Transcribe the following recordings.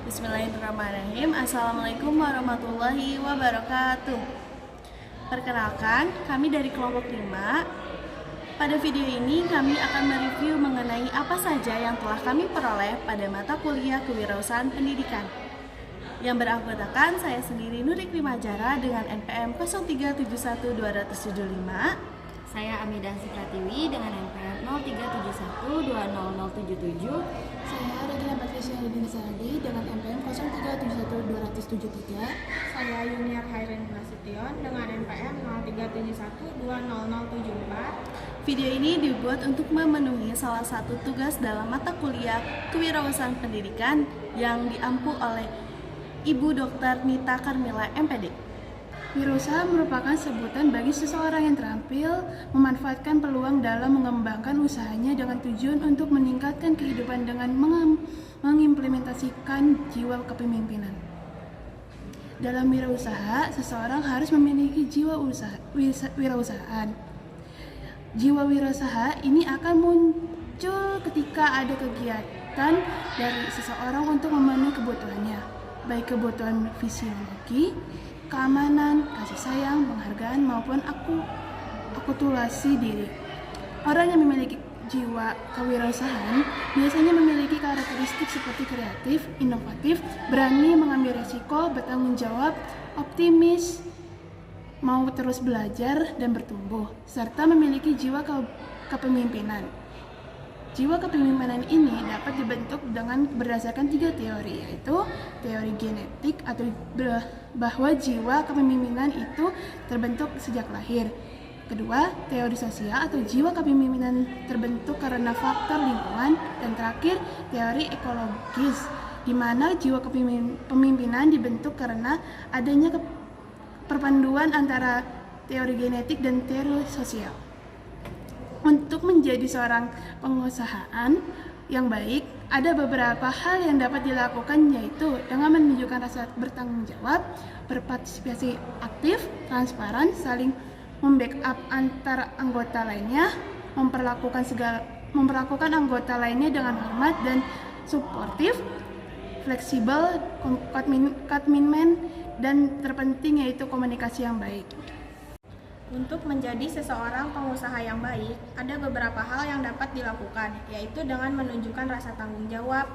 Bismillahirrahmanirrahim. Assalamualaikum warahmatullahi wabarakatuh. Perkenalkan, kami dari kelompok 5. Pada video ini kami akan mereview mengenai apa saja yang telah kami peroleh pada mata kuliah Kewirausahaan Pendidikan. Yang beranggotakan saya sendiri Nurik Rimajara dengan NPM 0371275. Saya Amidah Zikratiwi dengan NPM 0371200077. Saya Regina Patricia Rudin dengan NPM 0371273. Saya Yuniar Hairin Nasution dengan NPM 0371200074. Video ini dibuat untuk memenuhi salah satu tugas dalam mata kuliah Kewirausahaan Pendidikan yang diampu oleh Ibu Dr. Nita Karmila MPD. Wirausaha merupakan sebutan bagi seseorang yang terampil memanfaatkan peluang dalam mengembangkan usahanya dengan tujuan untuk meningkatkan kehidupan dengan mengimplementasikan jiwa kepemimpinan. Dalam wirausaha, seseorang harus memiliki jiwa wirausahaan. Jiwa wirausaha ini akan muncul ketika ada kegiatan dari seseorang untuk memenuhi kebutuhannya, baik kebutuhan fisiologi, keamanan, kasih sayang, penghargaan, maupun akulturasi diri. Orang yang memiliki jiwa kewirausahaan biasanya memiliki karakteristik seperti kreatif, inovatif, berani mengambil resiko, bertanggung jawab, optimis, mau terus belajar dan bertumbuh, serta memiliki jiwa kepemimpinan. Jiwa kepemimpinan ini dapat dibentuk dengan berdasarkan 3 teori, yaitu teori genetik atau bahwa jiwa kepemimpinan itu terbentuk sejak lahir. Kedua, teori sosial atau jiwa kepemimpinan terbentuk karena faktor lingkungan. Dan terakhir, teori ekologis, di mana jiwa kepemimpinan dibentuk karena adanya perpaduan antara teori genetik dan teori sosial. Untuk menjadi seorang pengusahaan yang baik, ada beberapa hal yang dapat dilakukan, yaitu dengan menunjukkan rasa bertanggung jawab, berpartisipasi aktif, transparan, saling membackup antar anggota lainnya, memperlakukan anggota lainnya dengan hormat dan suportif, fleksibel, komitmen, dan terpenting yaitu komunikasi yang baik. Untuk menjadi seseorang pengusaha yang baik, ada beberapa hal yang dapat dilakukan, yaitu dengan menunjukkan rasa tanggung jawab,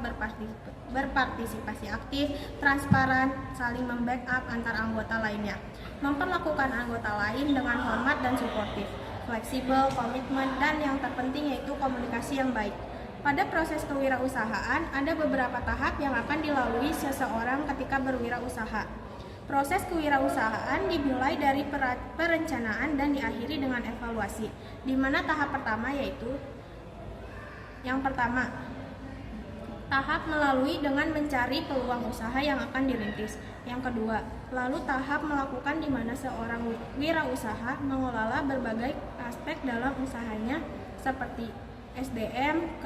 berpartisipasi aktif, transparan, saling membackup antar anggota lainnya, memperlakukan anggota lain dengan hormat dan suportif, fleksibel, komitmen, dan yang terpenting yaitu komunikasi yang baik. Pada proses kewirausahaan, ada beberapa tahap yang akan dilalui seseorang ketika berwirausaha. Proses kewirausahaan dimulai dari perencanaan dan diakhiri dengan evaluasi, di mana tahap pertama yaitu tahap melalui dengan mencari peluang usaha yang akan dirintis. Yang kedua, lalu tahap melakukan di mana seorang wirausaha mengelola berbagai aspek dalam usahanya seperti SDM,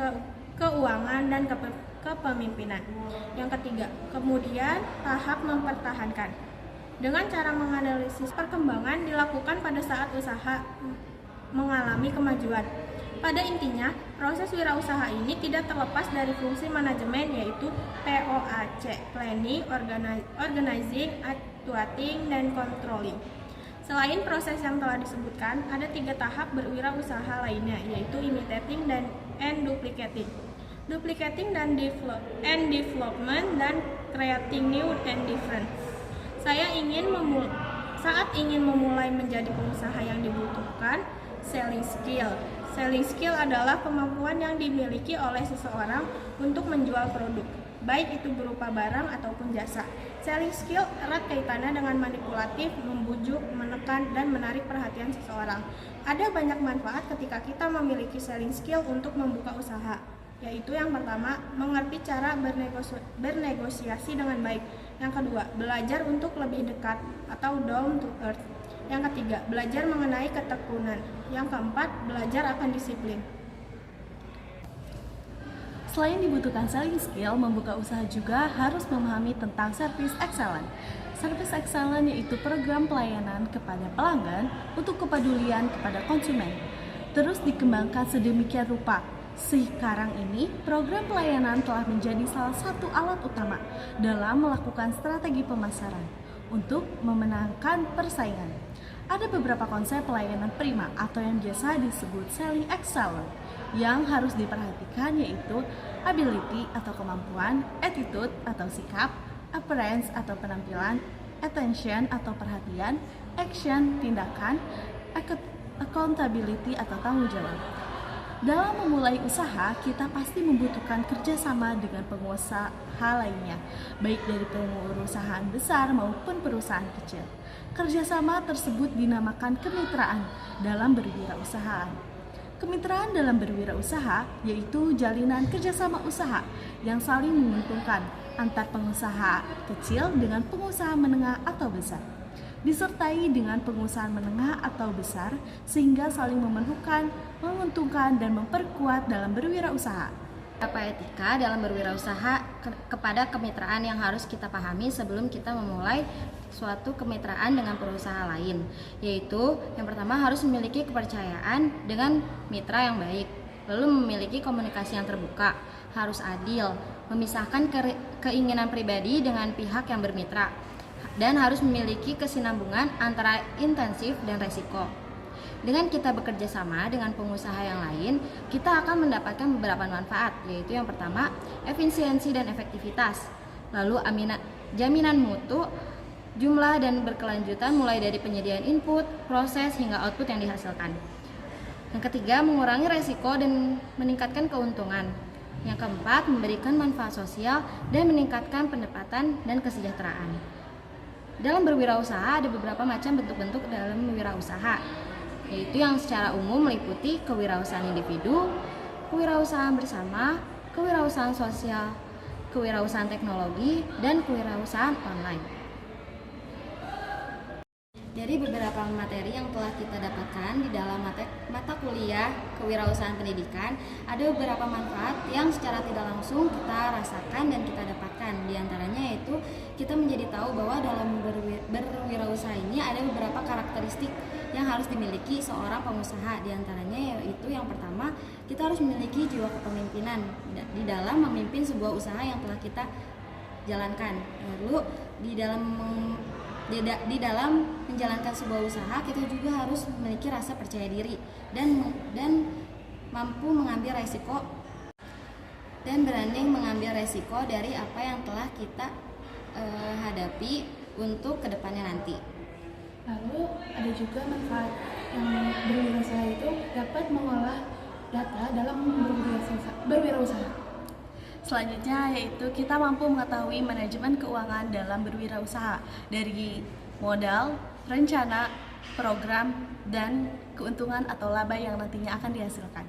keuangan, dan kepemimpinan. Yang ketiga, kemudian tahap mempertahankan. Dengan cara menganalisis perkembangan dilakukan pada saat usaha mengalami kemajuan. Pada intinya, proses wirausaha ini tidak terlepas dari fungsi manajemen, yaitu POAC, Planning, Organizing, Actuating, dan Controlling. Selain proses yang telah disebutkan, ada 3 tahap berwirausaha lainnya, yaitu imitating and duplicating. Duplicating and development, dan creating new and different. Saat ingin memulai menjadi pengusaha yang dibutuhkan selling skill. Selling skill adalah kemampuan yang dimiliki oleh seseorang untuk menjual produk, baik itu berupa barang ataupun jasa. Selling skill erat kaitannya dengan manipulatif, membujuk, menekan, dan menarik perhatian seseorang. Ada banyak manfaat ketika kita memiliki selling skill untuk membuka usaha, yaitu yang pertama, mengerti cara bernegosiasi dengan baik. Yang kedua, belajar untuk lebih dekat atau down to earth. Yang ketiga, belajar mengenai ketekunan. Yang keempat, belajar akan disiplin. Selain dibutuhkan selling skill, membuka usaha juga harus memahami tentang service excellence. Service excellence yaitu program pelayanan kepada pelanggan untuk kepedulian kepada konsumen. Terus dikembangkan sedemikian rupa Sekarang ini, program pelayanan telah menjadi salah satu alat utama dalam melakukan strategi pemasaran untuk memenangkan persaingan. Ada beberapa konsep pelayanan prima atau yang biasa disebut selling excellence yang harus diperhatikan, yaitu ability atau kemampuan, attitude atau sikap, appearance atau penampilan, attention atau perhatian, action tindakan, accountability atau tanggung jawab. Dalam memulai usaha, kita pasti membutuhkan kerjasama dengan pengusaha lainnya, baik dari perusahaan besar maupun perusahaan kecil. Kerjasama tersebut dinamakan kemitraan dalam berwirausaha. Kemitraan dalam berwirausaha yaitu jalinan kerjasama usaha yang saling menguntungkan antar pengusaha kecil dengan pengusaha menengah atau besar, disertai dengan pengusaha menengah atau besar sehingga saling memerlukan, menguntungkan, dan memperkuat dalam berwirausaha. Beberapa etika dalam berwirausaha kepada kemitraan yang harus kita pahami sebelum kita memulai suatu kemitraan dengan perusahaan lain, yaitu yang pertama harus memiliki kepercayaan dengan mitra yang baik, lalu memiliki komunikasi yang terbuka, harus adil, memisahkan keinginan pribadi dengan pihak yang bermitra, dan harus memiliki kesinambungan antara intensif dan resiko. Dengan kita bekerja sama dengan pengusaha yang lain, kita akan mendapatkan beberapa manfaat, yaitu yang pertama, efisiensi dan efektivitas, lalu jaminan mutu, jumlah dan berkelanjutan mulai dari penyediaan input, proses, hingga output yang dihasilkan. Yang ketiga, mengurangi resiko dan meningkatkan keuntungan. Yang keempat, memberikan manfaat sosial dan meningkatkan pendapatan dan kesejahteraan. Dalam berwirausaha ada beberapa macam bentuk-bentuk dalam wirausaha, yaitu yang secara umum meliputi kewirausahaan individu, kewirausahaan bersama, kewirausahaan sosial, kewirausahaan teknologi, dan kewirausahaan online. Dari beberapa materi yang telah kita dapatkan di dalam mata kuliah kewirausahaan pendidikan, ada beberapa manfaat yang secara tidak langsung kita rasakan dan kita dapatkan. Di antaranya yaitu kita menjadi tahu bahwa dalam berwirausaha ini ada beberapa karakteristik yang harus dimiliki seorang pengusaha. Di antaranya yaitu yang pertama, kita harus memiliki jiwa kepemimpinan di dalam memimpin sebuah usaha yang telah kita jalankan. Lalu di dalam menjalankan sebuah usaha, kita juga harus memiliki rasa percaya diri dan mampu mengambil resiko dan berani mengambil resiko dari apa yang telah kita hadapi untuk kedepannya nanti. Lalu ada juga manfaat yang berwirausaha itu dapat mengolah data dalam berwirausaha. Selanjutnya yaitu kita mampu mengetahui manajemen keuangan dalam berwirausaha dari modal, rencana, program, dan keuntungan atau laba yang nantinya akan dihasilkan.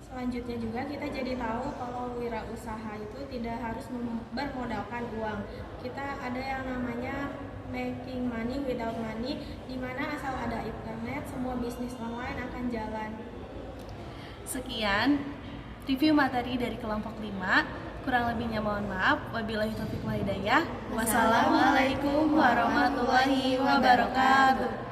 Selanjutnya juga kita jadi tahu kalau wirausaha itu tidak harus bermodalkan uang. Kita ada yang namanya making money without money, di mana asal ada internet, semua bisnis online akan jalan. Sekian review materi dari kelompok 5. Kurang lebihnya mohon maaf. Wabillahi taufiq wal hidayah. Wassalamualaikum warahmatullahi wabarakatuh.